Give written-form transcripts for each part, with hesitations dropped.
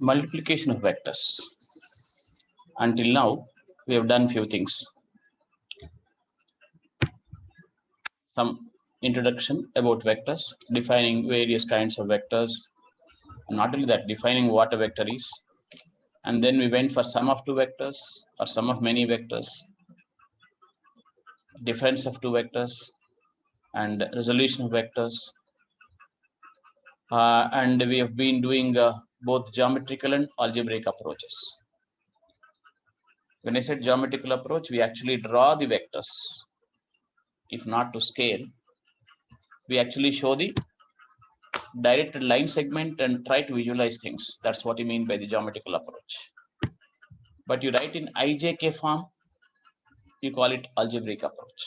multiplication of vectors. Until now, we have done few things. Some introduction about vectors, defining various kinds of vectors, and not only that, defining what a vector is. And then we went for sum of two vectors or sum of many vectors, difference of two vectors, and resolution of vectors. And we have been doing both geometrical and algebraic approaches. When I said geometrical approach, we actually draw the vectors. If not to scale, we actually show the directed line segment and try to visualize things. That's what you mean by the geometrical approach. But you write in IJK form, you call it algebraic approach.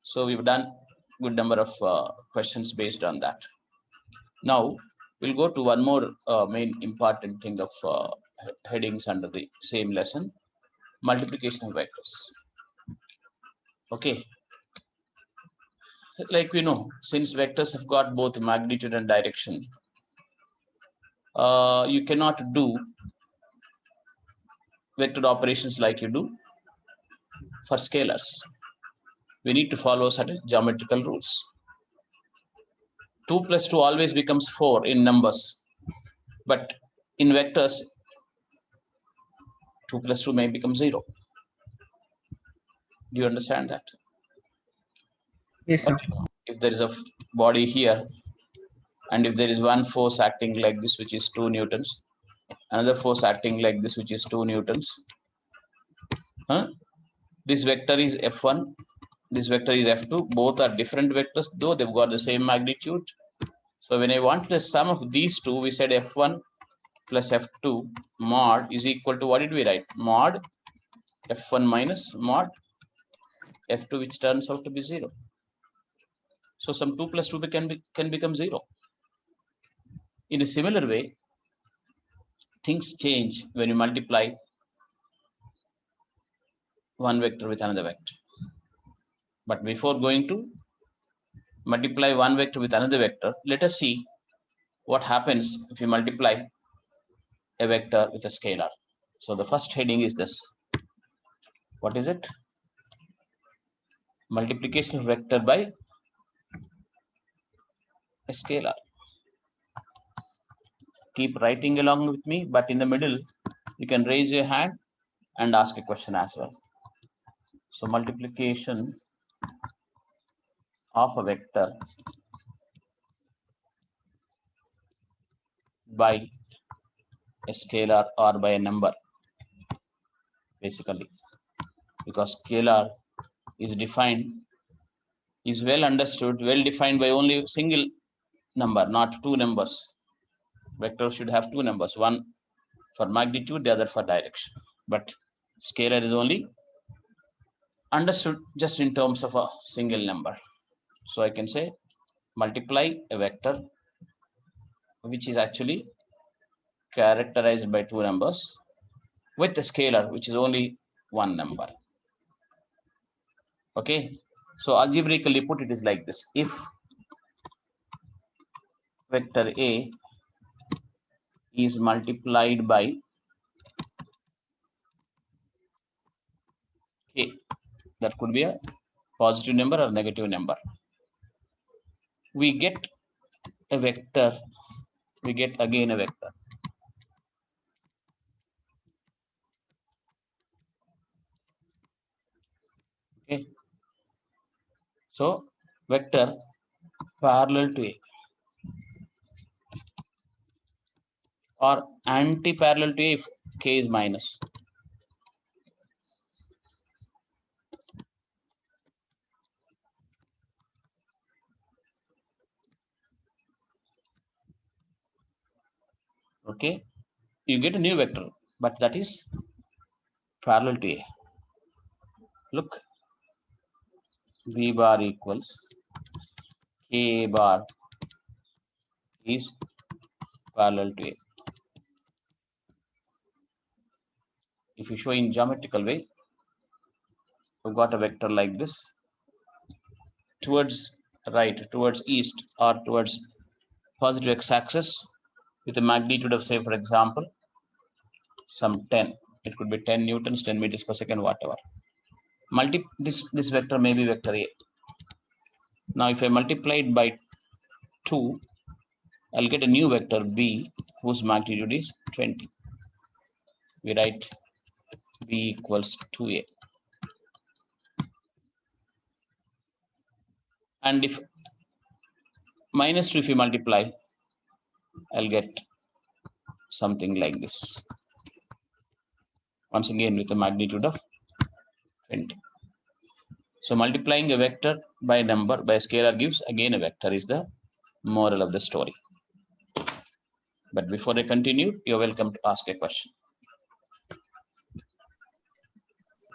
So we've done good number of questions based on that. Now we'll go to one more main important thing of headings under the same lesson, multiplication of vectors. Okay. Like we know, since vectors have got both magnitude and direction, you cannot do vector operations like you do for scalars. We need to follow certain geometrical rules. 2 plus 2 always becomes 4 in numbers, but in vectors, 2 plus 2 may become 0. Do you understand that? Yes, sir. If there is a body here, and if there is one force acting like this, which is 2 newtons, another force acting like this, which is 2 newtons, this vector is F1, this vector is F2, both are different vectors, though they've got the same magnitude. So when I want the sum of these two, we said F1 plus F2 mod is equal to, what did we write? Mod F1 minus mod F2, which turns out to be 0. So some 2 plus 2 can become 0. In a similar way, things change when you multiply one vector with another vector. But before going to multiply one vector with another vector, let us see what happens if you multiply a vector with a scalar. So the first heading is this. What is it? Multiplication of vector by a scalar. Keep writing along with me, but in the middle, you can raise your hand and ask a question as well. So multiplication of a vector by a scalar or by a number, basically, because scalar is defined, is well understood, well defined by only a single number, not two numbers. Vector should have two numbers, one for magnitude, the other for direction. But scalar is only understood just in terms of a single number. So I can say multiply a vector which is actually characterized by two numbers with a scalar which is only one number. Okay, so algebraically put it is like this. If vector A is multiplied by K, that could be a positive number or negative number, we get a vector, we get again a vector. Okay, so vector parallel to A or anti-parallel to A if K is minus. Okay, you get a new vector, but that is parallel to A. Look, B bar equals K bar is parallel to A. If you show in geometrical way, we've got a vector like this towards right, towards east, or towards positive x-axis. with a magnitude of, say, for example, some 10. It could be 10 newtons, 10 meters per second, whatever. This vector may be vector A. Now, if I multiply it by 2, I'll get a new vector B whose magnitude is 20. We write B equals 2A. And if minus 2, if you multiply, I'll get something like this. Once again, with a magnitude of 20. So multiplying a vector by a number by a scalar gives again a vector is the moral of the story. But before I continue, you're welcome to ask a question.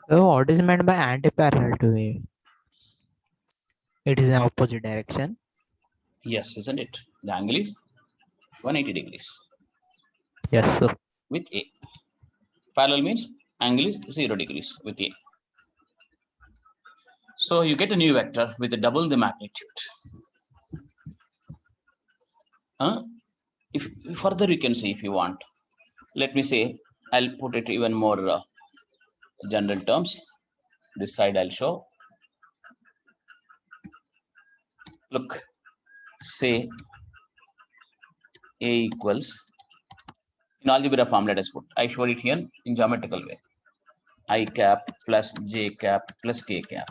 So what is meant by anti-parallel to A? It is in opposite direction. Yes, isn't it? The angle is 180 degrees. Yes, sir. With A. Parallel means angle is 0 degrees with A. So you get a new vector with double the magnitude. If further you can say if you want. Let me say, I'll put it even more general terms. This side I'll show. Look, say A equals, in algebra form, let us put, I showed it here in geometrical way. I cap plus J cap plus K cap.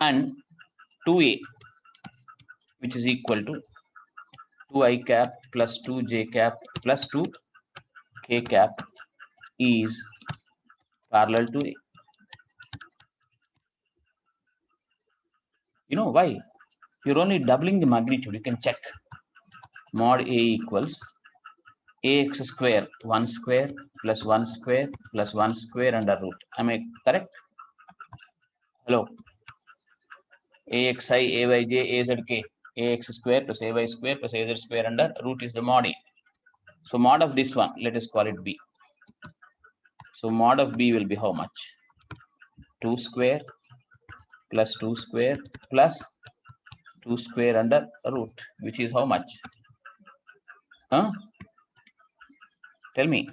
And 2A, which is equal to 2I cap plus 2J cap plus 2K cap is parallel to A. You know why? You're only doubling the magnitude. You can check. Mod A equals AX square 1 square plus 1 square plus 1 square under root. Am I correct? Hello. AXI, AYJ, AZK. AX square plus AY square plus AZ square under root is the mod A. So mod of this one, let us call it B. So mod of B will be how much? 2 square plus 2 square plus 2 square under root, which is how much? Tell me.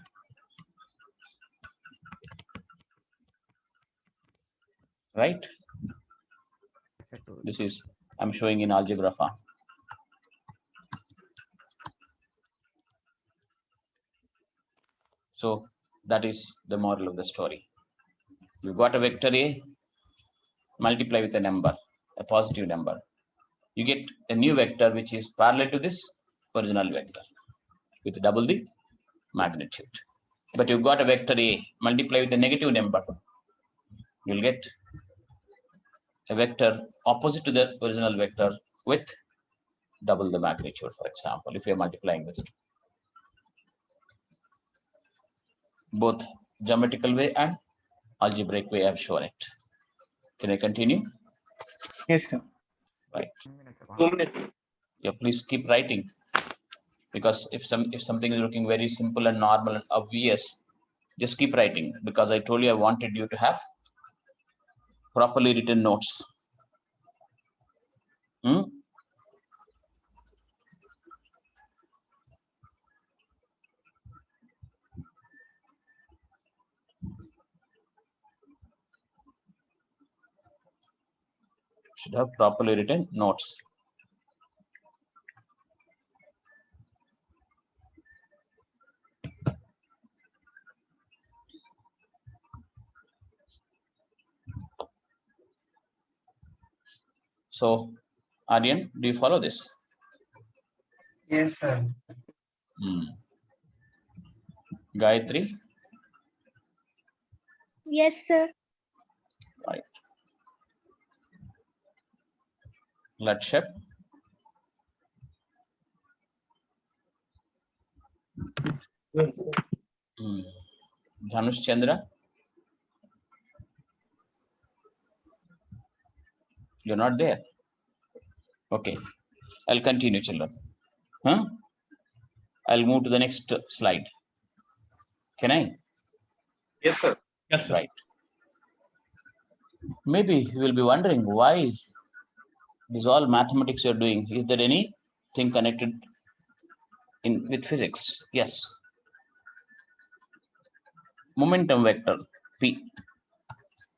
Right? This is, I'm showing in algebra form. So that is the moral of the story. You got a vector A, multiply with a number, a positive number. You get a new vector which is parallel to this original vector with double the magnitude. But you've got a vector A, multiply with a negative number. You'll get a vector opposite to the original vector with double the magnitude, for example, if you're multiplying this. Both geometrical way and algebraic way I've shown it. Can I continue? Yes, sir. Right. 2 minutes. Yeah, please keep writing. Because if something is looking very simple and normal and obvious, just keep writing. Because I told you I wanted you to have properly written notes. Should have properly written notes. So, Aryan, do you follow this? Yes, sir. Gayatri? Yes, sir. Right. Lakshap? Yes, sir. Dhanush Chandra? You're not there? Okay. I'll continue, children. I'll move to the next slide. Can I? Yes, sir. Yes, sir. Right. Maybe you will be wondering why This is all mathematics you're doing. Is there anything connected with physics? Yes. Momentum vector P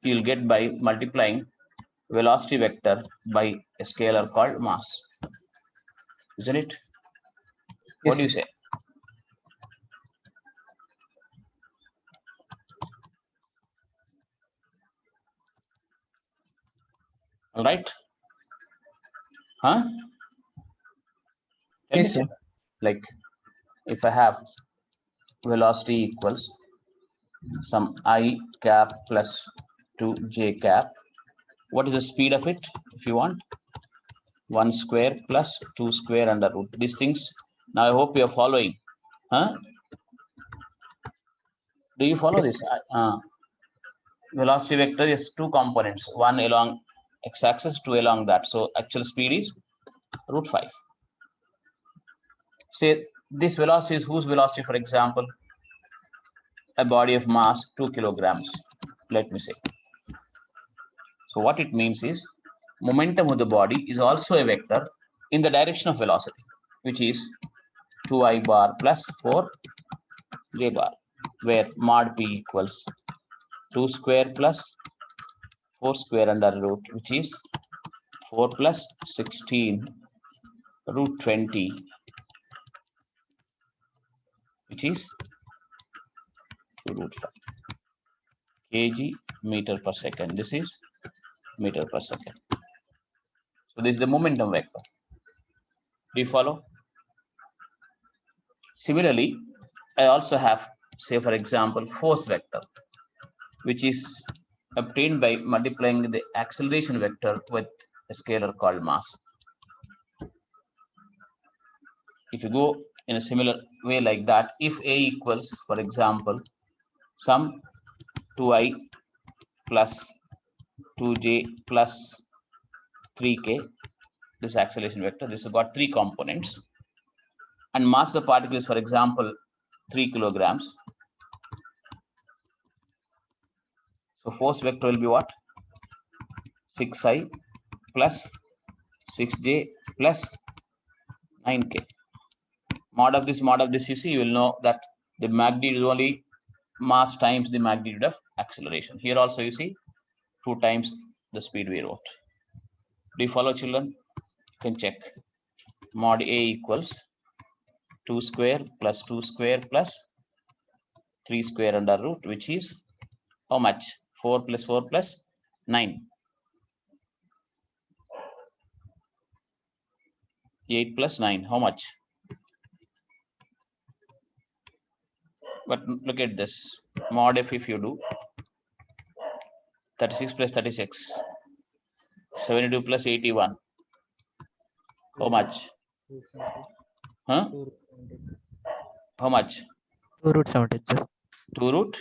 you'll get by multiplying velocity vector by a scalar called mass. Isn't it? What do you say? All right. Huh? Tell me, Yes, sir. like if I have velocity equals some I cap plus 2j cap, what is the speed of it? If you want 1 square plus 2 square under root. These things. Now I hope you are following. Huh? Do you follow Yes. this? Velocity vector is two components, one along x-axis, two along that. So actual speed is root 5. Say this velocity is whose velocity? For example, a body of mass 2 kilograms. Let me say. So what it means is momentum of the body is also a vector in the direction of velocity, which is 2I bar plus 4j bar, where mod p equals 2 square plus 4 square under root, which is 4 plus 16 root 20, which is root 5 kg meter per second. This is meter per second. So this is the momentum vector. Do you follow? Similarly, I also have, say for example, force vector, which is obtained by multiplying the acceleration vector with a scalar called mass. If you go in a similar way like that, if A equals, for example, some 2I plus 2j plus 3k, this acceleration vector, this has got three components, and mass of the particle is, for example, 3 kilograms. So force vector will be what? 6I plus 6j plus 9k. Mod of this, you see, you will know that the magnitude is only mass times the magnitude of acceleration. Here also you see 2 times the speed we wrote. Do you follow, children? You can check. Mod A equals 2 square plus 2 square plus 3 square under root, which is how much? 4 plus 4 plus 9. 8 plus 9, how much? But look at this. Mod if you do 36 plus 36, 72 plus 81. How much? Huh? How much? 2 root 17, sir. 2 root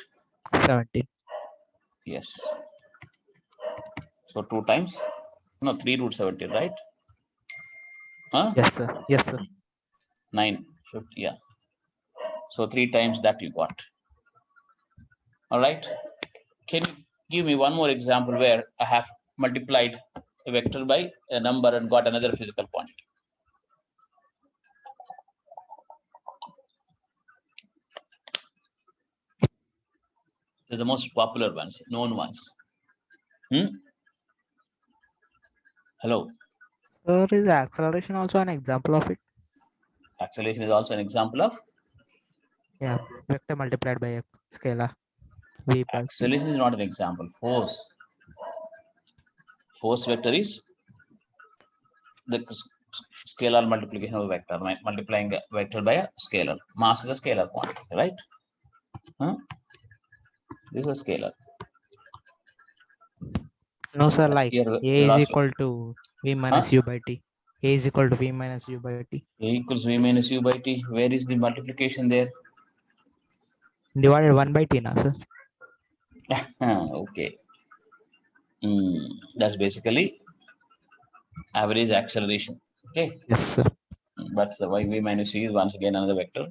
17. Yes. So 2 times, no, 3 root 17, right? Huh? Yes, sir. Yes, sir. 9, 50, yeah. So 3 times that you got. All right. Can you give me one more example where I have multiplied a vector by a number and got another physical quantity? They're the most popular ones, known ones. Hello. Sir, is acceleration also an example of it? Acceleration is also an example of. Yeah, vector multiplied by a scalar. V by P. Acceleration is not an example. Force vector is the scalar multiplication of a vector, multiplying a vector by a scalar. Mass is a scalar quantity, right? This is a scalar. No, sir, like Here, A is equal to V minus U by T. A is equal to V minus U by T. A equals V minus U by T. Where is the multiplication there? Divided 1 by T, na, sir? Okay. That's basically average acceleration. Okay. Yes, sir. But the V minus U is once again another vector.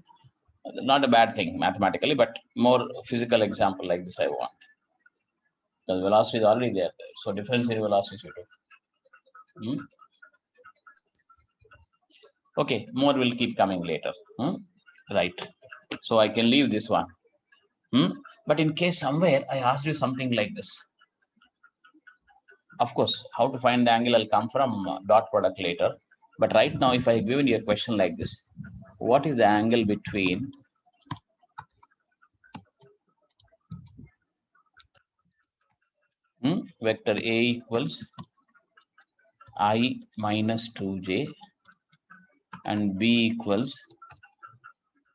Not a bad thing mathematically, but more physical example like this I want. The velocity is already there. So difference in velocities we do. Okay, more will keep coming later. Right. So I can leave this one. But in case somewhere I asked you something like this, of course, how to find the angle, I'll come from dot product later. But right now, if I given you a question like this, what is the angle between vector A equals I minus 2j and B equals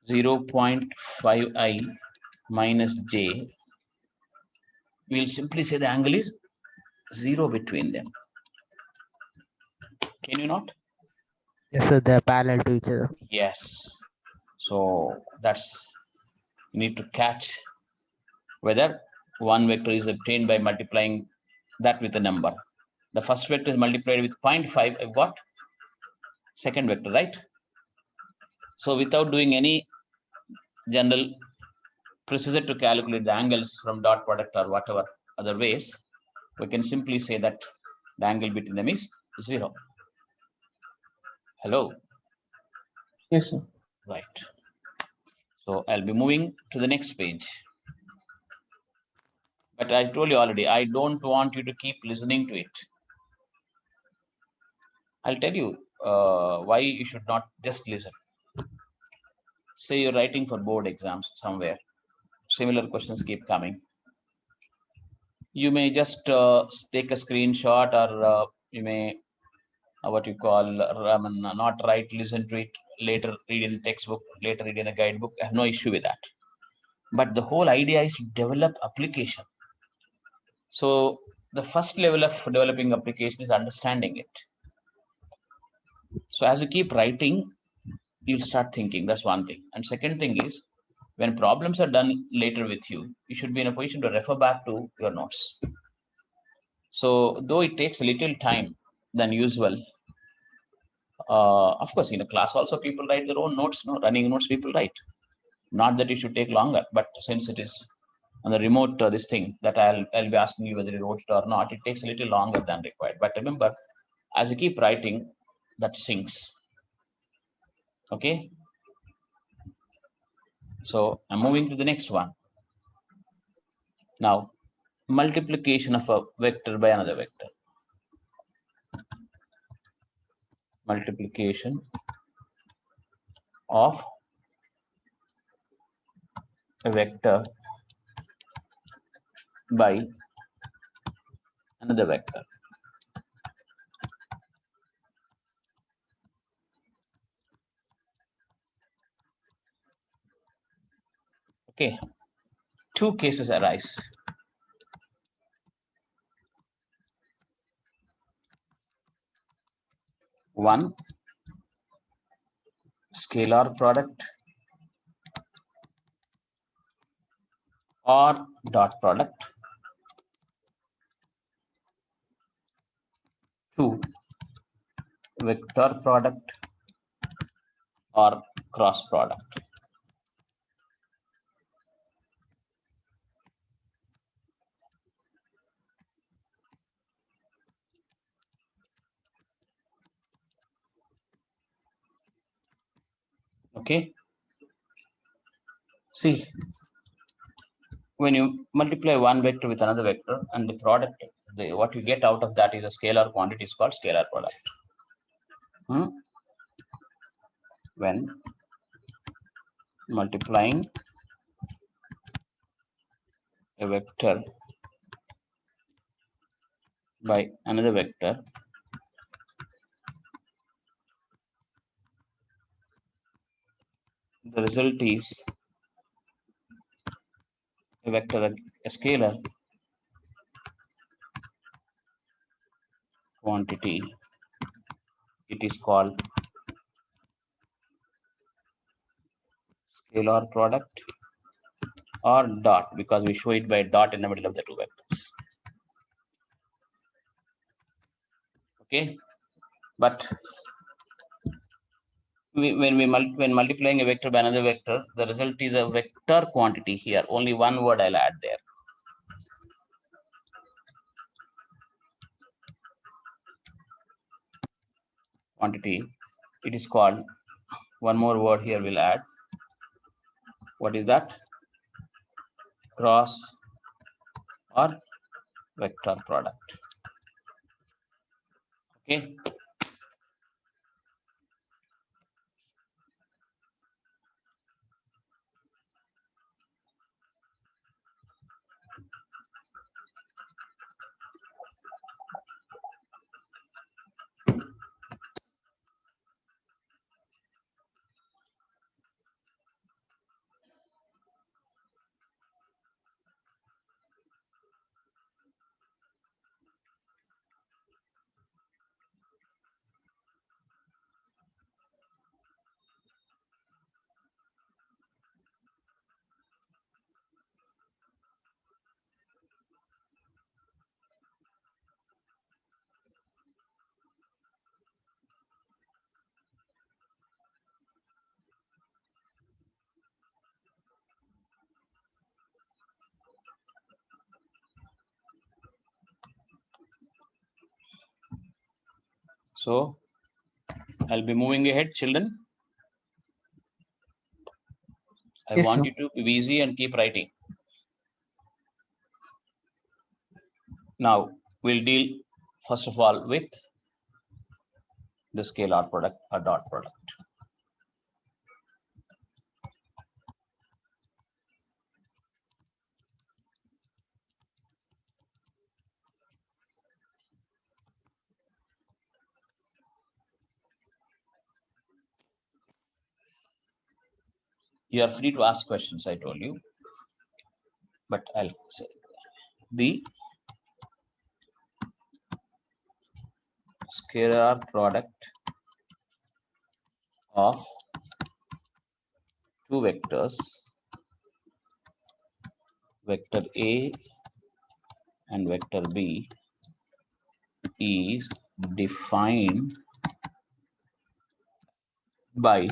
0.5I minus j, we'll simply say the angle is 0 between them. Can you not? Yes, sir, they're parallel to each other. Yes. So that's, you need to catch whether one vector is obtained by multiplying that with a number. The first vector is multiplied with 0.5, I've got second vector, right? So without doing any general procedure to calculate the angles from dot product or whatever other ways, we can simply say that the angle between them is 0. Hello? Yes, sir. Right. So I'll be moving to the next page. But I told you already, I don't want you to keep listening to it. I'll tell you why you should not just listen. Say you're writing for board exams somewhere, similar questions keep coming. You may just take a screenshot, or you may what you call not write, listen to it, later read in textbook, later read in a guidebook. I have no issue with that. But the whole idea is to develop application. So the first level of developing application is understanding it. So as you keep writing, you'll start thinking. That's one thing. And second thing is, when problems are done later with you, you should be in a position to refer back to your notes. So though it takes a little time than usual, of course, in a class also people write their own notes, no running notes people write. Not that it should take longer, but since it is on the remote this thing that I'll be asking you whether you wrote it or not, it takes a little longer than required. But remember, as you keep writing, that sinks. Okay. So I'm moving to the next one. Now, multiplication of a vector by another vector. Multiplication of a vector by another vector. Okay, two cases arise. One, scalar product or dot product. Two, vector product or cross product. Okay. See, when you multiply one vector with another vector and the product, what you get out of that is a scalar quantity, is called scalar product. When multiplying a vector by another vector, the result is a vector, a scalar quantity. It is called scalar product or dot, because we show it by a dot in the middle of the two vectors. Okay, but when multiplying a vector by another vector, the result is a vector quantity. Here only one word I'll add there. Quantity It is called, one more word here we'll add. What is that? Cross or vector product. Okay. So I'll be moving ahead, children. I Yes, want sir. you to be busy and keep writing. Now we'll deal first of all with the scalar product or dot product. You are free to ask questions, I told you, but I'll say the scalar product of two vectors, vector A and vector B, is defined by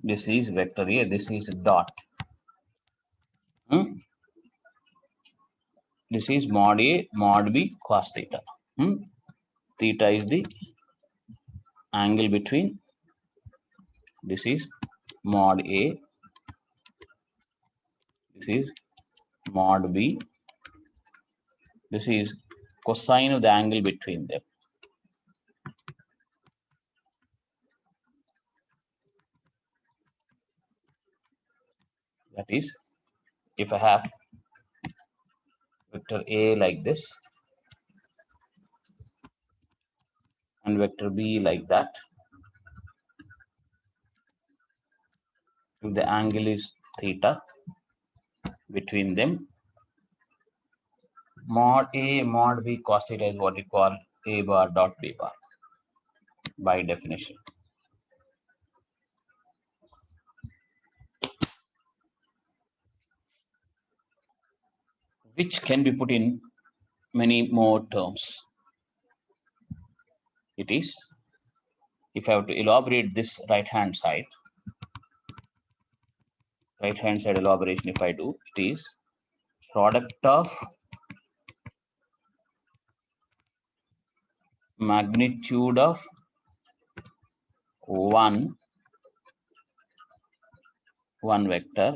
this is vector A, this is dot. This is mod A, mod B, cos theta. Theta is the angle between, this is mod A, this is mod B, this is cosine of the angle between them. That is, if I have vector A like this and vector B like that, if the angle is theta between them, mod A, mod B, cos theta is what we call A bar dot B bar by definition. Which can be put in many more terms. It is, if I have to elaborate this right hand side elaboration, if I do, it is product of magnitude of one vector,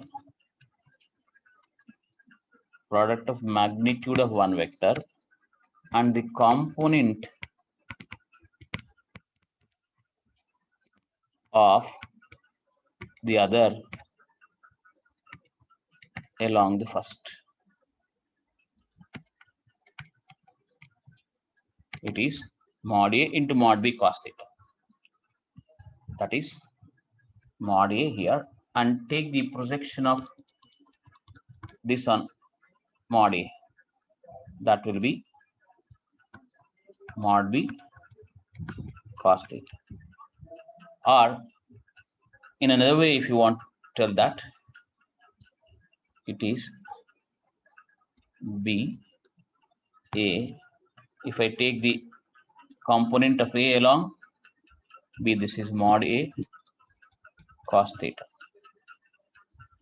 product of magnitude of one vector and the component of the other along the first. It is mod A into mod B cos theta. That is mod A here, and take the projection of this on mod A. That will be mod B cos theta. Or in another way, if you want to tell that, it is B A. If I take the component of A along B, this is mod A cos theta.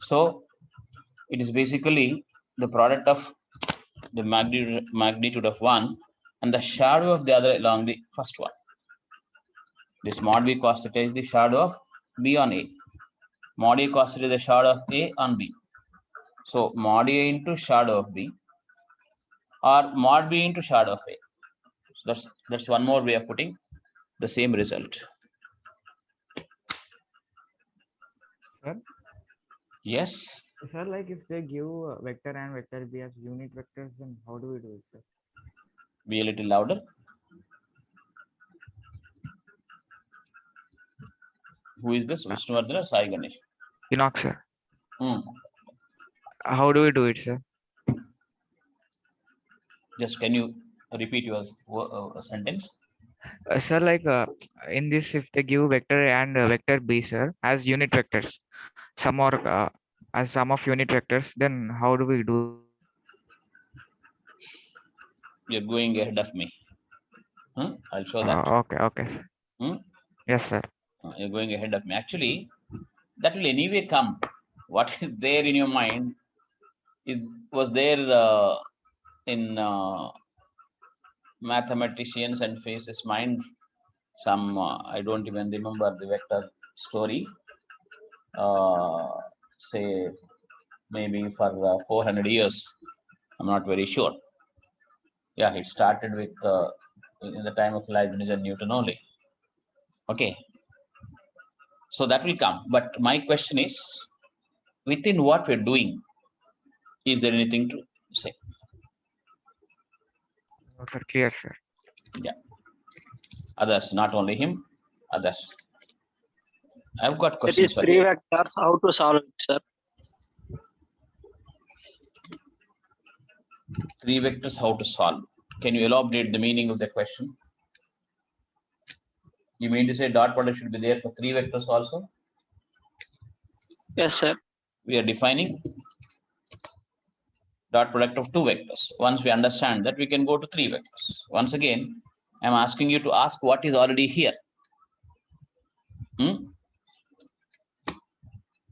So it is basically the product of the magnitude of one and the shadow of the other along the first one. This mod b cos theta is the shadow of b on A. Mod A cos theta is the shadow of A on B. So mod A into shadow of B or mod B into shadow of A. So that's one more way of putting the same result. Sir? Yes. Sir, like if they give vector and vector b as unit vectors, then how do we do it, sir? Be a little louder. Who is this? Vishnuvardhan or Sai Ganesh? Enoch, sir. How do we do it, sir? Just can you repeat your sentence? Sir, like in this, if they give vector and vector b, sir, as unit vectors, some or as sum of unit vectors, then how do we do it, sir? You're going ahead of me. I'll show that. Okay, okay, sir. Yes, sir. You're going ahead of me. Actually, that will anyway come. What is there in your mind was there in mathematicians and physicists' mind. Some I don't even remember the vector story. Say maybe for 400 years. I'm not very sure. Yeah, it started with in the time of Leibniz and Newton only. Okay. So that will come. But my question is, within what we're doing, is there anything to say? No, sir, clear, sir. Yeah. Others, not only him, others. I've got It questions is for three you. vectors. How to solve it, sir? 3 vectors, how to solve? Can you elaborate the meaning of the question? You mean to say dot product should be there for 3 vectors also? Yes, sir. We are defining dot product of 2 vectors. Once we understand that, we can go to 3 vectors. Once again, I'm asking you to ask what is already here.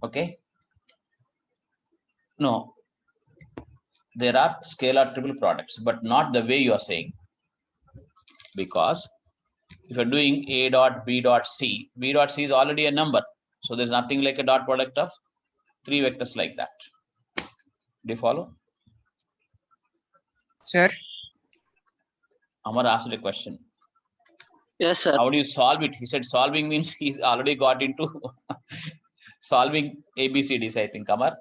Okay. No, there are scalar triple products, but not the way you are saying. Because if you're doing A dot B dot C, B dot C is already a number. So there's nothing like a dot product of 3 vectors like that. Do you follow? Sir? Amar asked a question. Yes, sir. How do you solve it? He said solving means he's already got into solving ABCDs, I think, Amar.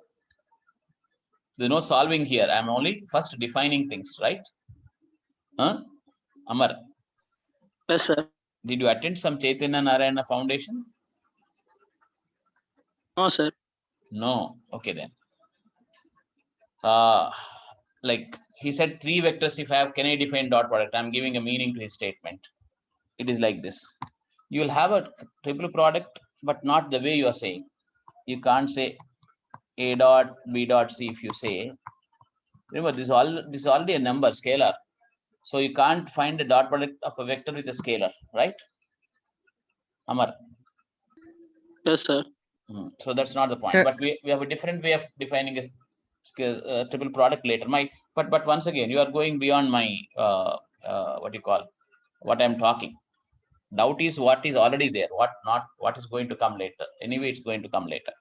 There's no solving here. I'm only first defining things, right? Amar? Yes, sir. Did you attend some Chaitanya Narayana Foundation? No, sir. No. Okay, then. Like he said 3 vectors, if I have, can I define dot product? I'm giving a meaning to his statement. It is like this. You will have a triple product, but not the way you are saying. You can't say A dot B dot C if you say. Remember, this is already a number, scalar. So you can't find a dot product of a vector with a scalar, right? Amar? Yes, sir. So that's not the point. Sir. But we have a different way of defining a triple product later. But once again, you are going beyond my what you call what I'm talking. Doubt is what is already there, what is going to come later. Anyway, it's going to come later.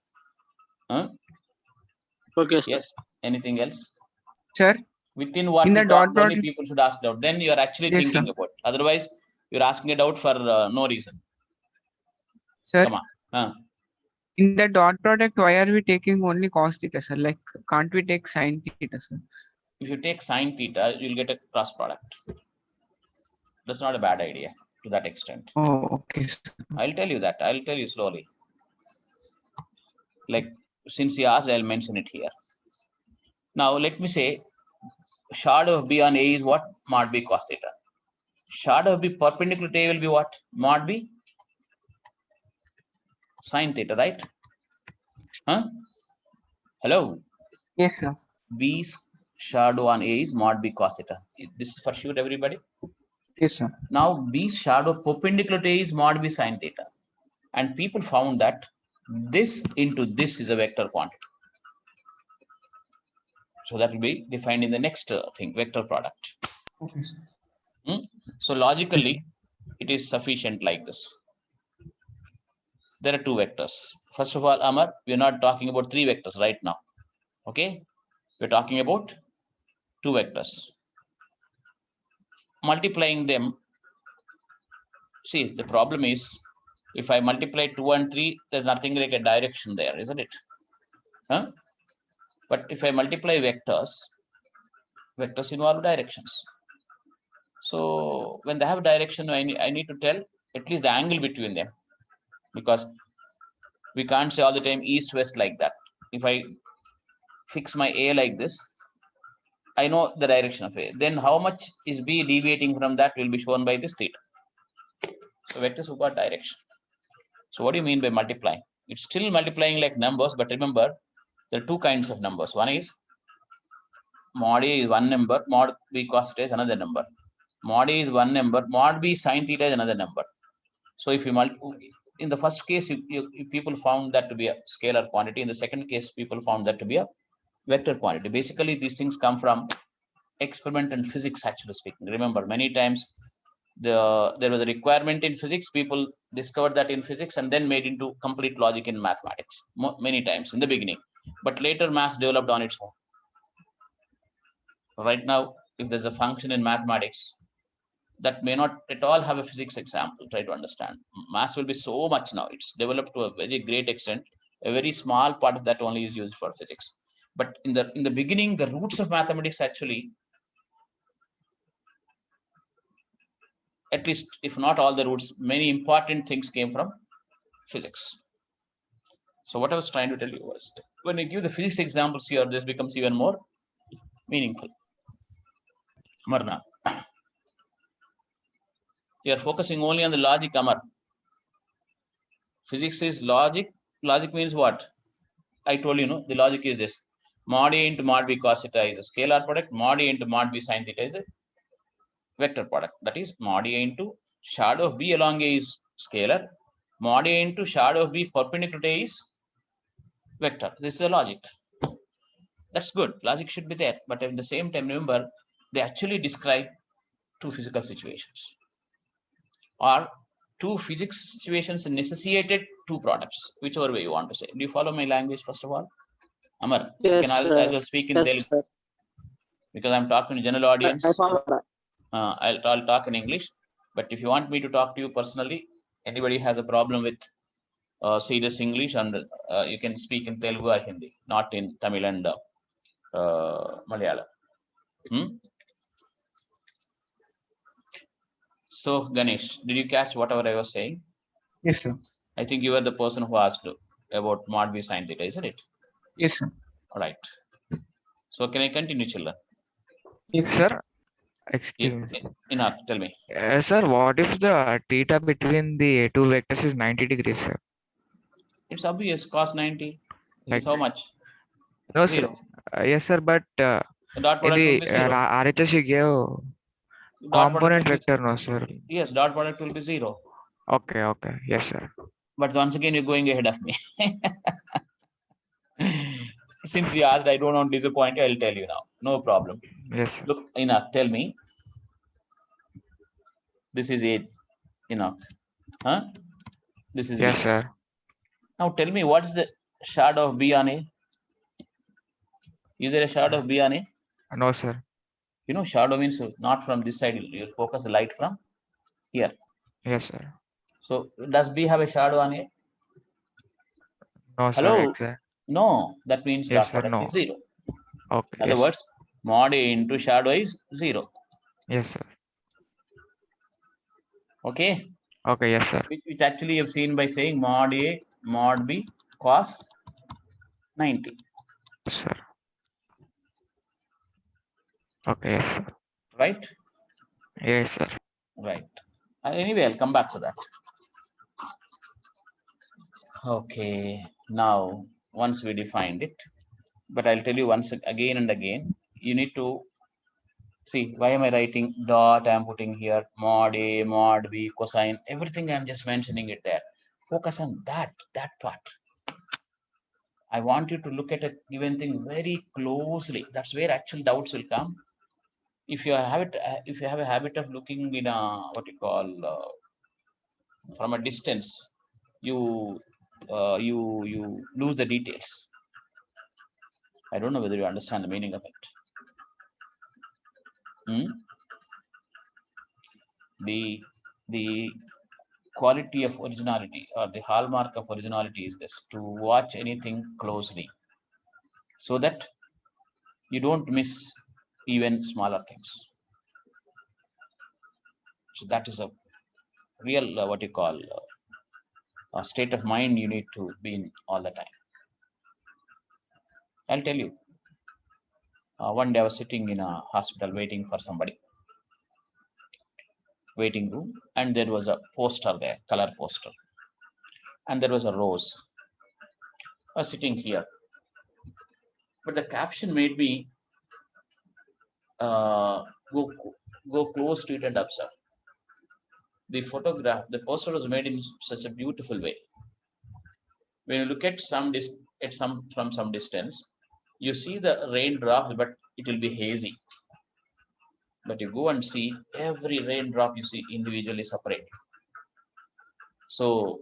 Okay, sir. Yes. Anything else? Sir, Within what in we the talk, dot only product, people should ask doubt. Then you are actually yes, thinking sir. about. Otherwise, you're asking a doubt for no reason. Sir, Come on. in the dot product, why are we taking only cos theta, sir? Like, can't we take sin theta, sir? If you take sine theta, you'll get a cross product. That's not a bad idea to that extent. Oh, okay, sir. I'll tell you that. I'll tell you slowly. Like, since he asked, I'll mention it here. Now, let me say, shadow of B on A is what? Mod B cos theta. Shadow of B perpendicular to A will be what? Mod B sin theta, right? Hello? Yes, sir. B's shadow on A is mod B cos theta. This is for sure, everybody? Yes, sir. Now, B's shadow perpendicular to A is mod B sin theta. And people found that this into this is a vector quantity. So that will be defined in the next thing, vector product. Okay, sir. So logically, it is sufficient like this. There are two vectors. First of all, Amar, we are not talking about three vectors right now. Okay, we're talking about two vectors. Multiplying them. See, the problem is if I multiply 2 and 3, there's nothing like a direction there, isn't it? Huh? But if I multiply vectors involve directions. So when they have direction, I need to tell at least the angle between them, because we can't say all the time east west like that. If I fix my A like this, I know the direction of A. Then how much is B deviating from that will be shown by this theta. So vectors have got direction. So what do you mean by multiplying? It's still multiplying like numbers, but remember there are two kinds of numbers. One is mod A is one number, mod B cos theta is another number. Mod A is one number, mod B sin theta is another number. So if you in the first case, people found that to be a scalar quantity. In the second case, people found that to be a vector quantity. Basically, these things come from experiment and physics, actually speaking. Remember, many times there was a requirement in physics. People discovered that in physics and then made into complete logic in mathematics. Many times in the beginning, but later maths developed on its own. Right now, if there's a function in mathematics that may not at all have a physics example, try to understand. Maths will be so much now. It's developed to a very great extent. A very small part of that only is used for physics. But in the beginning, the roots of mathematics actually, at least if not all the roots, many important things came from physics. So what I was trying to tell you was, when you give the physics examples here, this becomes even more meaningful. Marna, you are focusing only on the logic, Amar. Physics is logic. Logic means what? I told you, the logic is this. Mod A into mod B cos theta is a scalar product. Mod A into mod B sin theta is a vector product. That is mod A into shadow of B along A is scalar. Mod A into shadow of B perpendicular to A is vector. This is the logic. That's good. Logic should be there. But at the same time, remember, they actually describe two physical situations, or two physics situations necessitated two products, whichever way you want to say. Do you follow my language, first of all? Amar, Yes, can I will speak in yes, Telugu sir. because I'm talking to general audience. I follow that. I'll talk in English, but if you want me to talk to you personally, anybody has a problem with serious English, and you can speak in Telugu or Hindi, not in Tamil and Malayalam. So Ganesh, did you catch whatever I was saying? Yes, sir. I think you were the person who asked about mod B sin theta, isn't it? Yes, sir. All right. So can I continue, children? Yes, Sir, excuse me. Enough. Tell me. Sir, what if the theta between the two vectors is 90 degrees, sir? It's obvious. Cos 90 Like, is how much? no, Zero. sir. Yes, sir, but The dot in product will the be zero. RHS you gave Dot component product will vector, no, sir. be, yes, dot product will be zero. Okay, yes, sir. But once again, you're going ahead of me. Since you asked, I don't want to disappoint you. I'll tell you now. No problem. Yes, sir. Look, Enoch, tell me. This is A, Enoch. Huh? This is Yes, B. sir. Now tell me, what is the shadow of B on A? Is there a shadow of B on A? No, sir. Shadow means not from this side. You focus the light from here. Yes, sir. So does B have a shadow on A? No, sir. Hello? Exactly. No. That means Yes, dot sir. product No. is zero. Okay. In other Yes. words, mod A into shadow is zero. Yes, sir. Okay. Okay. Yes, sir. Which actually you've seen by saying mod A, mod B, cos 90. Yes, sir. Okay. Yes, sir. Right? Yes, sir. Right. Anyway, I'll come back to that. Okay. Now, once we defined it, but I'll tell you once again and again, you need to see, why am I writing dot? I'm putting here mod A, mod B, cosine, everything I'm just mentioning it there. Focus on that part. I want you to look at a given thing very closely. That's where actual doubts will come. If you have a habit of looking in a what you call from a distance, you you lose the details. I don't know whether you understand the meaning of it. The quality of originality or the hallmark of originality is this: to watch anything closely, so that you don't miss even smaller things. So that is a real what you call a state of mind you need to be in all the time. I'll tell you. One day I was sitting in a hospital waiting for somebody, waiting room, and there was a poster there, color poster, and there was a rose. I was sitting here, but the caption made me go close to it and observe. The photograph, the poster was made in such a beautiful way. When you look at from some distance, you see the raindrops, but it will be hazy. But you go and see every raindrop, you see individually separate. So,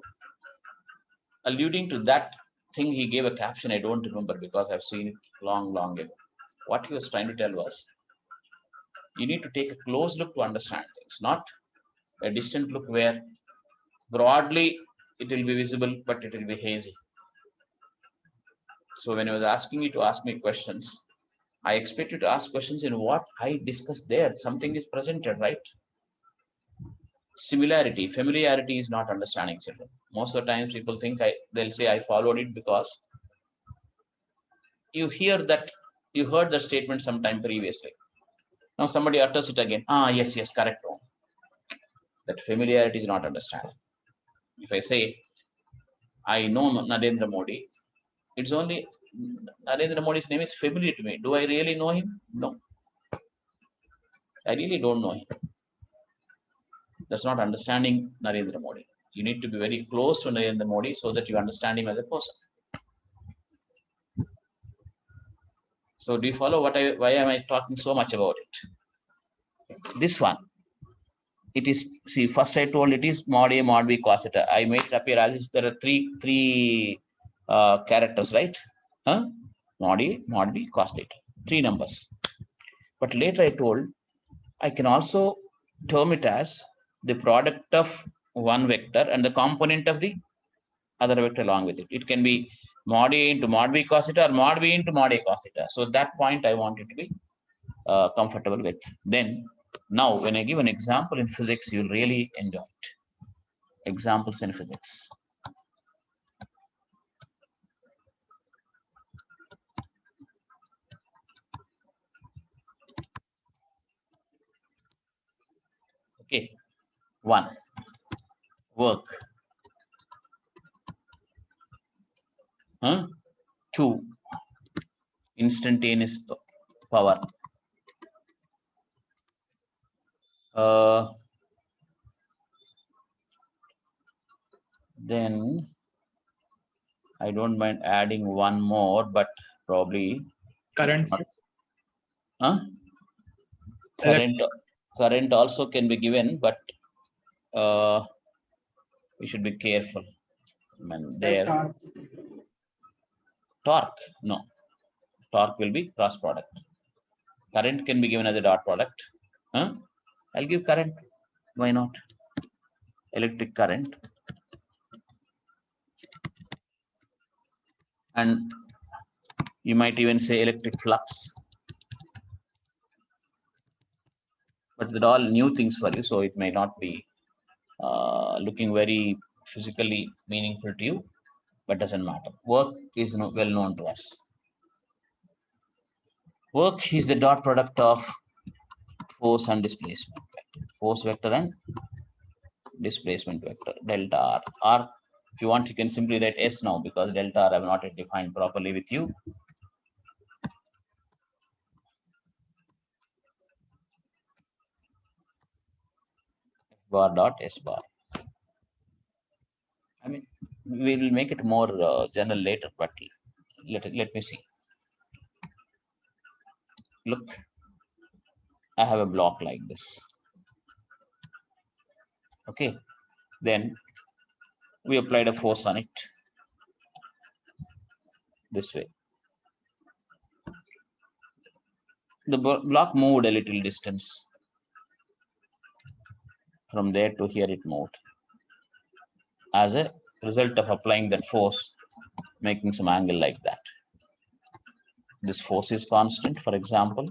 alluding to that thing, he gave a caption. I don't remember because I've seen it long ago. What he was trying to tell was, you need to take a close look to understand things, not a distant look where broadly it will be visible, but it will be hazy. So when I was asking you to ask me questions, I expect you to ask questions in what I discussed there. Something is presented, right? Similarity, familiarity is not understanding, children. Most of the times people think they'll say I followed it because you heard the statement sometime previously. Now somebody utters it again. Yes, correct. That familiarity is not understanding. If I say I know Narendra Modi, it's only Narendra Modi's name is familiar to me. Do I really know him? No. I really don't know him. That's not understanding Narendra Modi. You need to be very close to Narendra Modi so that you understand him as a person. So do you follow why am I talking so much about it? This one, it is, see, first I told it is mod A, mod B, cos theta. I made it appear as if there are three characters, right? Mod A, mod B, cos theta. 3 numbers. But later I told I can also term it as the product of one vector and the component of the other vector along with it. It can be mod A into mod B cos theta or mod B into mod A cos theta. So that point I want you to be comfortable with. Then now when I give an example in physics, you'll really enjoy it. Examples in physics. Okay, 1, work. 2, instantaneous power. Then I don't mind adding one more, but probably Current. Current also can be given, but we should be careful. There, torque, no. Torque will be cross product. Current can be given as a dot product. I'll give current. Why not? Electric current. And you might even say electric flux. But they're all new things for you, so it may not be looking very physically meaningful to you, but doesn't matter. Work is well known to us. Work is the dot product of force and displacement vector. Force vector and displacement vector, delta R. R, if you want, you can simply write S now because delta R I have not yet defined properly with you. Bar dot S bar. I mean, we will make it more general later, but let me see. Look, I have a block like this. Okay, then we applied a force on it this way. The block moved a little distance. From there to here it moved. As a result of applying that force, making some angle like that. This force is constant, for example,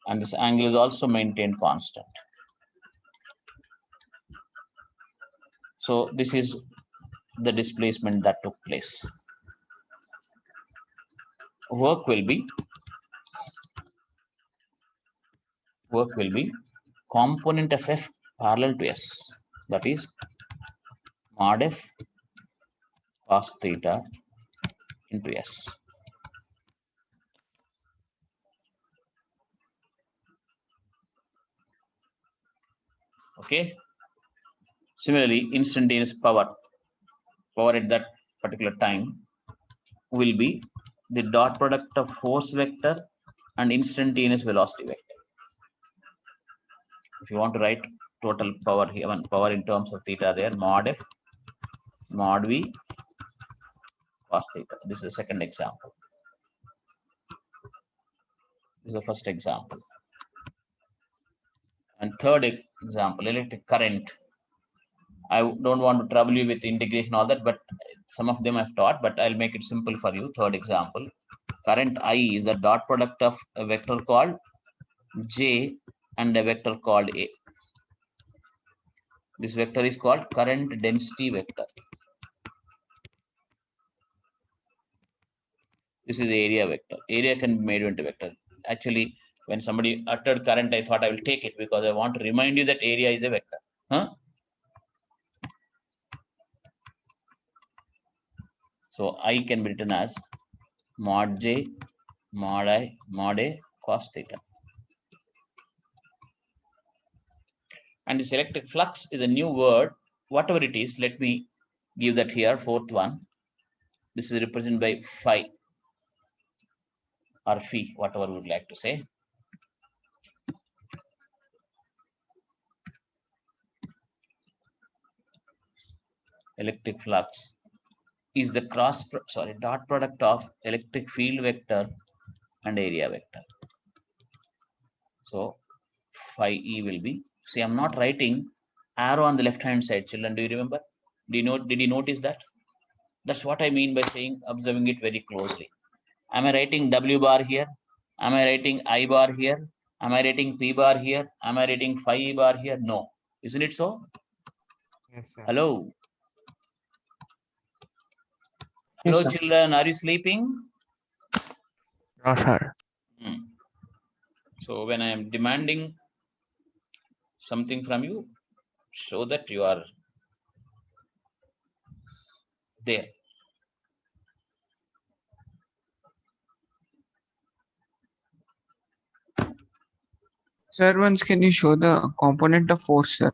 and this angle is also maintained constant. So this is the displacement that took place. Work will be component of F parallel to S, that is mod F cos theta into S. Okay. Similarly, instantaneous power at that particular time will be the dot product of force vector and instantaneous velocity vector. If you want to write total power here, power in terms of theta there, mod F, mod V, cos theta. This is the second example. This is the first example. And third example, electric current. I don't want to trouble you with integration, all that, but some of them I've taught, but I'll make it simple for you. Third example, current I is the dot product of a vector called J and a vector called A. This vector is called current density vector. This is area vector. Area can be made into vector. Actually, when somebody uttered current, I thought I will take it because I want to remind you that area is a vector. Huh? So I can be written as mod J, mod I, mod A, cos theta. And this electric flux is a new word. Whatever it is, let me give that here, fourth one. This is represented by phi or phi, whatever we would like to say. Electric flux is the dot product of electric field vector and area vector. So phi E will be, see, I'm not writing arrow on the left hand side, children. Do you remember? Did you notice that? That's what I mean by saying, observing it very closely. Am I writing W bar here? Am I writing I bar here? Am I writing P bar here? Am I writing phi E bar here? No. Isn't it so? Yes, sir. Hello? Yes, Hello, sir. children. Are you sleeping? No, sir. So when I am demanding something from you, show that you are there. Sir, once can you show the component of force, sir?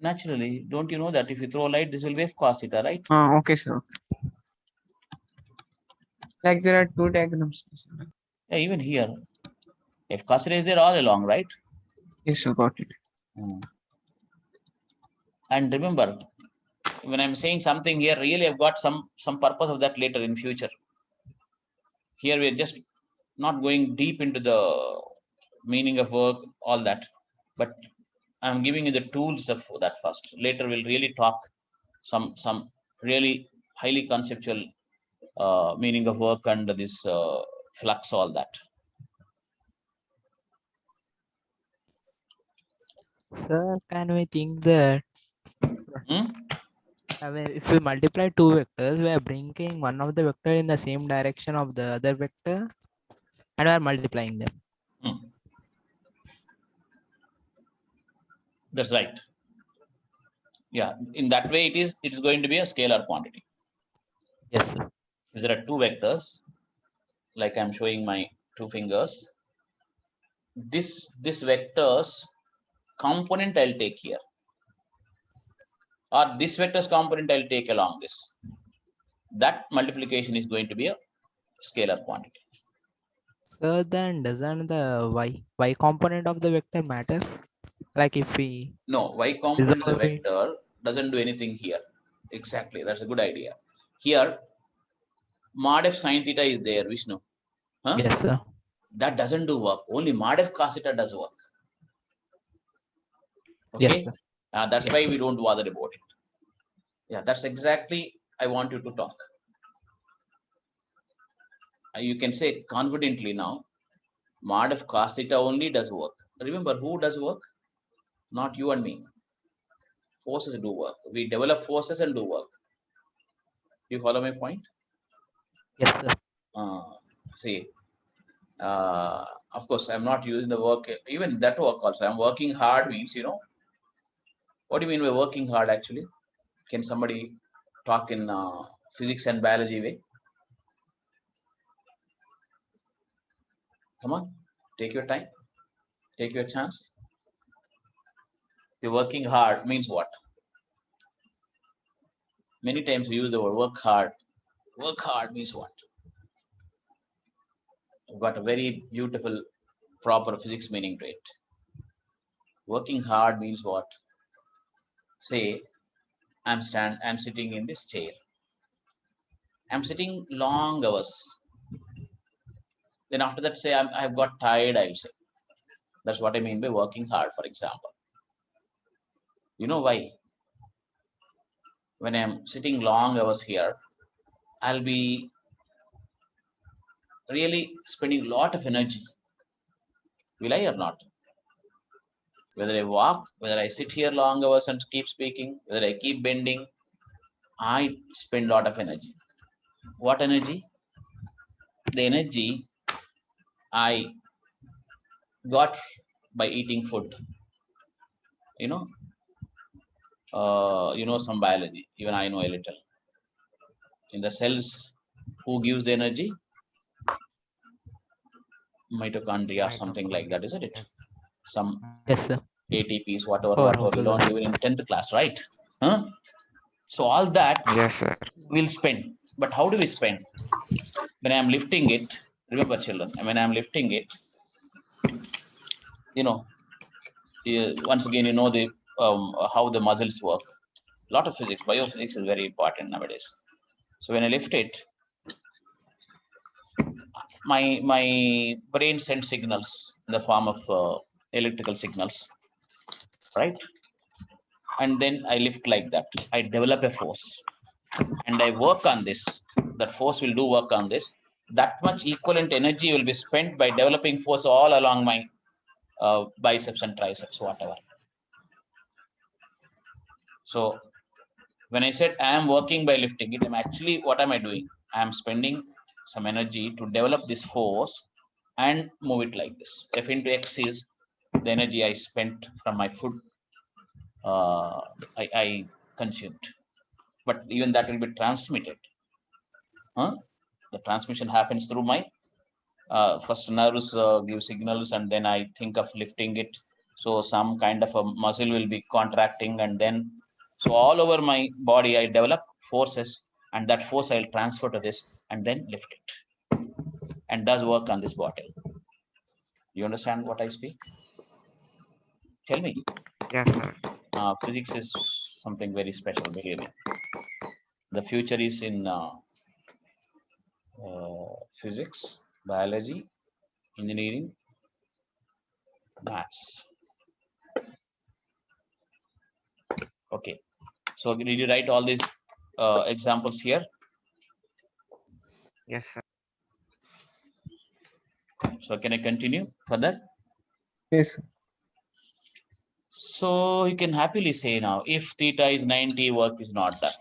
Naturally, don't you know that if you throw light, this will be F cos theta, right? Okay, sir. Like there are two diagrams. Yeah, even here, F cos theta is there all along, right? Yes, sir, got it. And remember, when I'm saying something here, really I've got some purpose of that later in future. Here we're just not going deep into the meaning of work, all that, but I'm giving you the tools of that first. Later we'll really talk some really highly conceptual meaning of work and this flux, all that. Sir, can we think that if we multiply two vectors, we are bringing one of the vector in the same direction of the other vector and we are multiplying them. That's right. Yeah, in that way it is going to be a scalar quantity. Yes, sir. If there are two vectors, like I'm showing my two fingers, this vector's component I'll take here, or this vector's component I'll take along this. that multiplication is going to be a scalar quantity. So then doesn't the y component of the vector matter? Like if we No, y component of the resolve it, vector doesn't do anything here. Exactly, that's a good idea. Here, mod f sine theta is there, Vishnu. Huh? yes, sir. That doesn't do work. Only mod f cos theta does work. Yes, Okay, sir. that's Yes, why sir. we don't bother about it. Yeah, that's exactly I want you to talk. You can say confidently now, mod of cos theta only does work. Remember, who does work? Not you and me. Forces do work. We develop forces and do work. You follow my point? Yes, sir. See, of course, I'm not using the work, even that work also. I'm working hard means, what do you mean by working hard actually? Can somebody talk in physics and biology way? Come on, take your time, take your chance. You're working hard means what? Many times we use the word work hard. Work hard means what? You've got a very beautiful, proper physics meaning to it. Working hard means what? Say, I'm sitting in this chair. I'm sitting long hours. Then after that, say I've got tired, I'll say. That's what I mean by working hard, for example. You know why? When I'm sitting long hours here, I'll be really spending a lot of energy. Will I or not? Whether I walk, whether I sit here long hours and keep speaking, whether I keep bending, I spend a lot of energy. What energy? The energy I got by eating food. You know some biology. Even I know a little. In the cells, who gives the energy? Mitochondria, something like that, isn't it? Yes. Some Yes, sir. ATPs, whatever Powerhouse we of learned the even in 10th class, right? Huh? So all that Yes, sir. we'll spend. But how do we spend? When I'm lifting it, remember children, when I'm lifting it, once again, the how the muscles work. A lot of physics, biophysics is very important nowadays. So when I lift it, my brain sends signals in the form of electrical signals, right? And then I lift like that. I develop a force, and I work on this. That force will do work on this. That much equivalent energy will be spent by developing force all along my biceps and triceps, whatever. So when I said I am working by lifting it, I'm actually, what am I doing? I am spending some energy to develop this force and move it like this. F into X is the energy I spent from my food I consumed. But even that will be transmitted. The transmission happens through my first nerves give signals, and then I think of lifting it. So some kind of a muscle will be contracting, and then so all over my body I develop forces, and that force I'll transfer to this and then lift it, and does work on this bottle. You understand what I speak? Tell me. Yes, sir. Physics is something very special, believe me. The future is in physics, biology, engineering, maths. Okay, so did you write all these examples here? Yes, sir. So can I continue further? Yes, sir. So you can happily say now, if theta is 90, work is not done.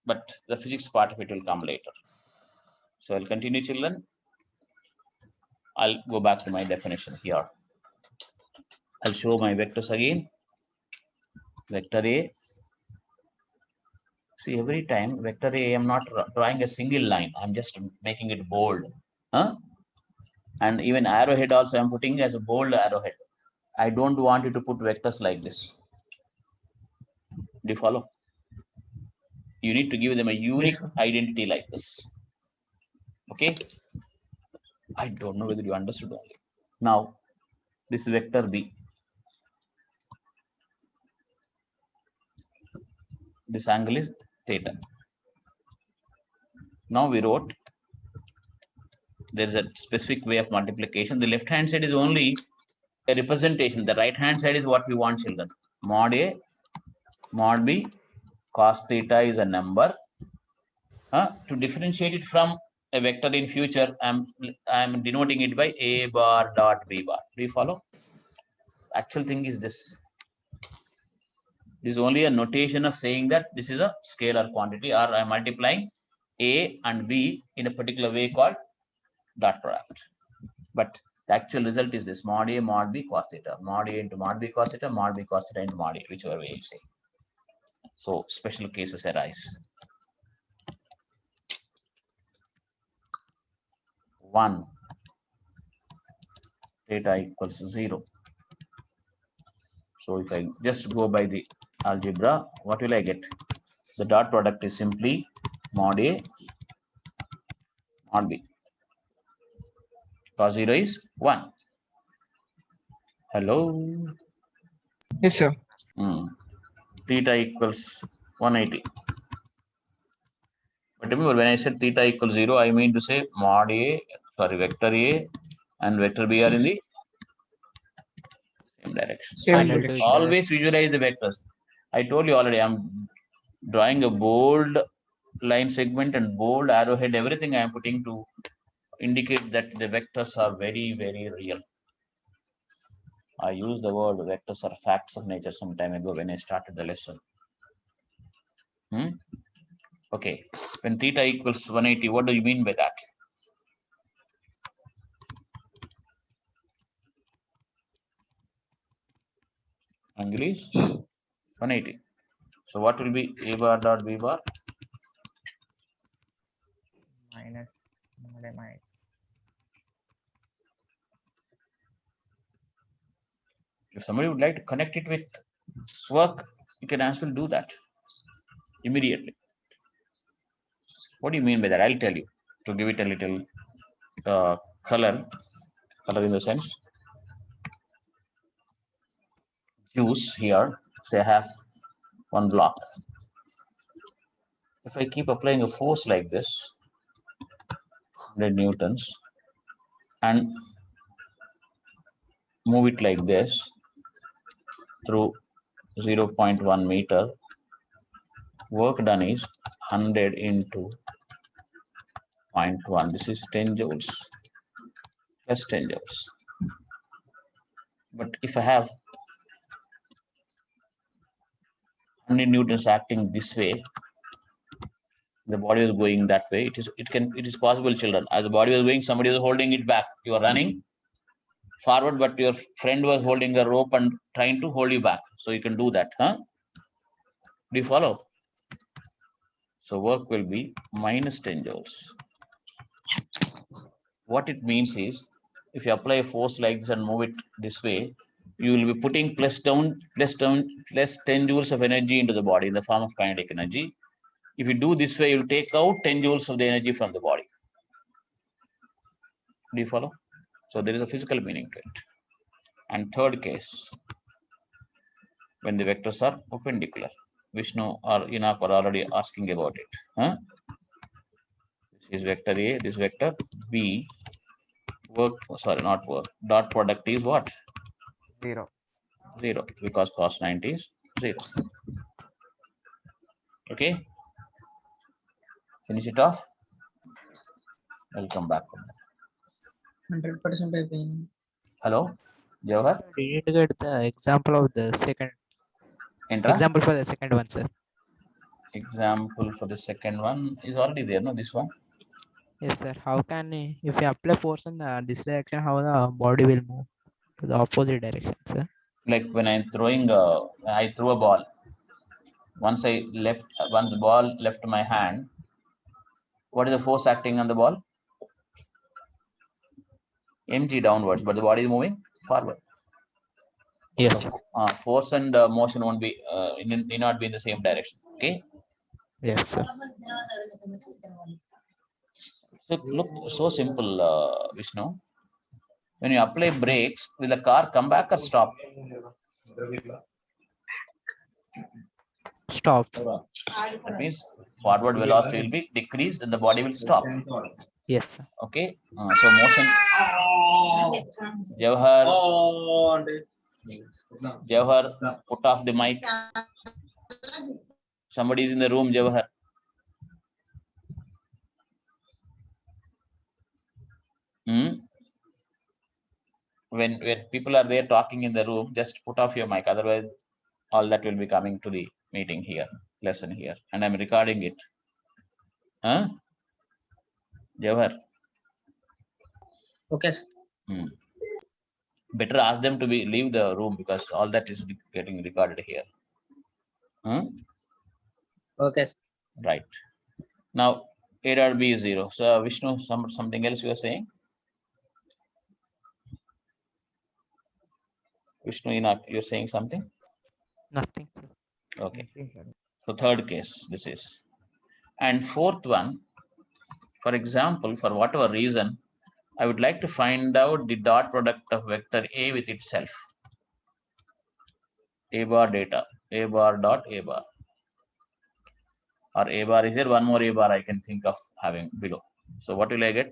But the physics part of it will come later. So I'll continue, children. I'll go back to my definition here. I'll show my vectors again. Vector A. See, every time vector A, I'm not drawing a single line. I'm just making it bold. And even arrowhead also, I'm putting as a bold arrowhead. I don't want you to put vectors like this. Do you follow? You need to give them a unique sir. identity like this. Okay. I don't know whether you understood only. Now, this is vector B. This angle is theta. Now we wrote there is a specific way of multiplication. The left hand side is only a representation. The right hand side is what we want, children. Mod A, mod B, cos theta is a number. To differentiate it from a vector in future, I'm denoting it by A bar dot B bar. Do you follow? Actual thing is this. This is only a notation of saying that this is a scalar quantity, or I'm multiplying A and B in a particular way called dot product. But the actual result is this: mod A, mod B, cos theta, mod A into mod B cos theta, mod B cos theta into mod A, whichever way you say. So special cases arise. 1 theta equals 0. So if I just go by the algebra, what will I get? The dot product is simply mod A, mod B. Cos 0 is 1. Hello. Yes, sir. Theta equals 180. But remember, when I said theta equals 0, I mean to say mod A, vector A and vector B are in the same direction. Same Parallel to direction. each other. Always visualize the vectors. I told you already, I'm drawing a bold line segment and bold arrowhead, everything I am putting to indicate that the vectors are very, very real. I used the word vectors are facts of nature some time ago when I started the lesson. Okay, when theta equals 180, what do you mean by that? Angle is 180. So what will be A bar dot B bar? Minus mod A minus. If somebody would like to connect it with work, you can as well do that immediately. What do you mean by that? I'll tell you to give it a little color in the sense. Juice here, say I have one block. If I keep applying a force like this, 100 newtons, and move it like this through 0.1 meter, work done is 100 into 0.1. This is 10 joules plus 10 joules. But if I have 100 newtons acting this way, the body is going that way. It is possible, children. As the body was going, somebody was holding it back. You are running forward, but your friend was holding a rope and trying to hold you back. So you can do that, huh? Do you follow? So work will be minus 10 joules. What it means is, if you apply a force like this and move it this way, you will be putting plus 10 joules of energy into the body in the form of kinetic energy. If you do this way, you will take out 10 joules of the energy from the body. Do you follow? So there is a physical meaning to it. And third case, when the vectors are perpendicular. Vishnu or Inak are already asking about it. Huh? This is vector A, this vector B. Work, sorry, not work. Dot product is what? 0. 0, because cos 90 is 0. Okay. Finish it off. I'll come back. 100% again. Hello, Jawahar. We need to get the example of the second. Entra. Example for the second one, sir. Example for the second one is already there, no? This one. Yes, sir. How can if you apply force in this direction, how the body will move to the opposite direction, sir? Like when I'm throwing, I threw a ball. Once the ball left my hand, what is the force acting on the ball? Mg downwards, but the body is moving forward. Yes. So, force and motion won't be need not be in the same direction. Okay. Yes, sir. So look, so simple, Vishnu. When you apply brakes, will the car come back or stop? Stop. That means forward velocity will be decreased and the body will stop. Yes, sir. Okay. So motion. Jawahar, put off the mic. Somebody is in the room, Jawahar. When people are there talking in the room, just put off your mic. Otherwise, all that will be coming to the meeting here, lesson here, and I'm recording it. Huh? Jawahar. Okay, sir. Better ask them to leave the room because all that is getting recorded here. Okay, sir. Right. Now, A dot B is 0. So, Vishnu, something else you are saying? Vishnu, you're saying something? Nothing. Okay. So, third case, this is. And fourth one, for example, for whatever reason, I would like to find out the dot product of vector A with itself. A bar data, A bar dot A bar. Or A bar is there, one more A bar I can think of having below. So what will I get?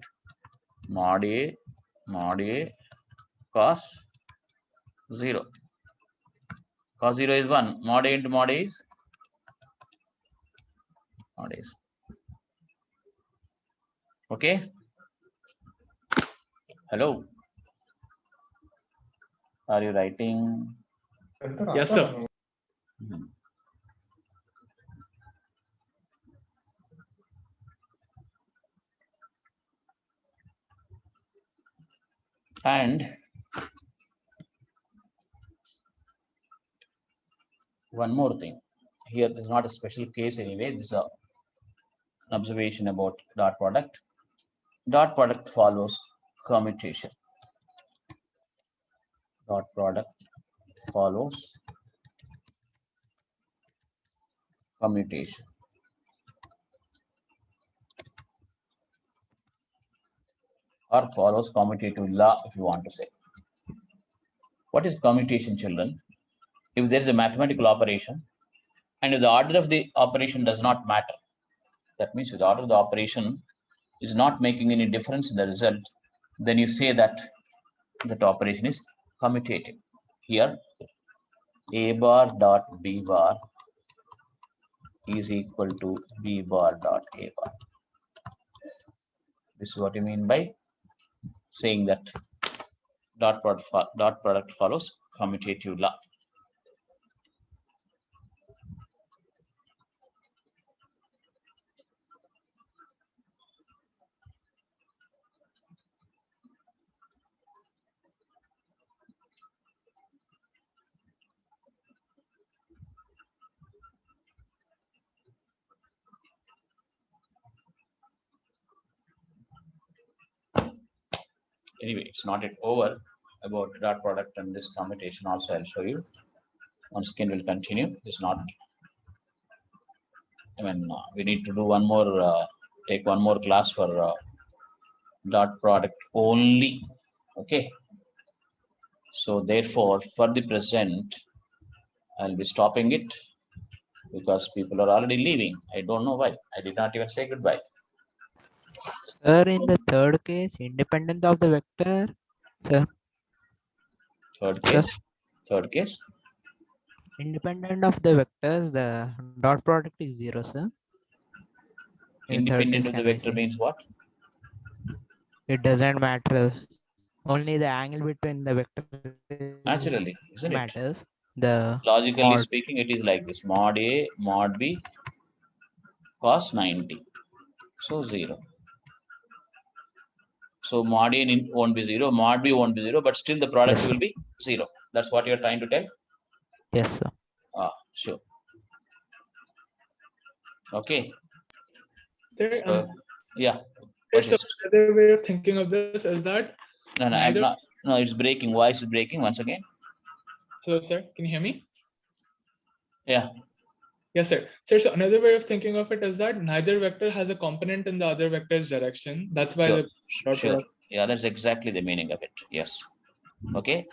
Mod A cos 0. Cos 0 is 1. Mod A into mod A is? Mod A is. Okay? Hello? Are you writing? Yes, sir. And one more thing. Here, this is not a special case anyway. This is an observation about dot product. Dot product follows commutation. Dot product follows commutation. Or follows commutative law, if you want to say. What is commutation, children? If there is a mathematical operation, and if the order of the operation does not matter, that means if the order of the operation is not making any difference in the result, then you say that that operation is commutative. Here, A bar dot B bar is equal to B bar dot A bar. This is what you mean by saying that dot product follows commutative law. Anyway, it's not yet over about dot product and this commutation also I'll show you. Once again, we'll continue. It's not, we need to do one more, take one more class for dot product only. Okay. So therefore, for the present, I'll be stopping it because people are already leaving. I don't know why. I did not even say goodbye. Sir, in the third case, independent of the vector, sir. Third case. Third case. Independent of the vectors, the dot product is 0, sir. Independent of the vector means what? It doesn't matter. Only the angle between the vector Naturally, isn't matters. it? The logically mod. speaking, it is like this: mod A, mod B, cos 90. So 0. So mod A won't be 0, mod B won't be 0, but still the product will be 0. That's what you're trying to tell? Yes, sir. Sure. Okay. Sir, So, yeah. Another way of thinking of this is that No, I'm not. No, it's breaking. Voice is breaking once again. Hello, sir. Can you hear me? Yeah. Yes, sir. Sir, so another way of thinking of it is that neither vector has a component in the other vector's direction. That's why Sure, the dot sure. product. Yeah, that's exactly the meaning of it. Yes. Okay.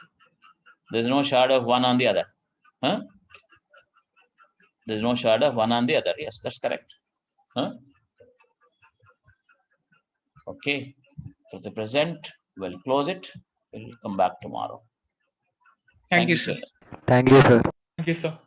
There's no shadow of one on the other. Huh? There's no shadow of one on the other. Yes, that's correct. Huh? Okay. For the present, we'll close it. We'll come back tomorrow. Thank you, you, sir. children. Thank you, sir. Thank you, sir.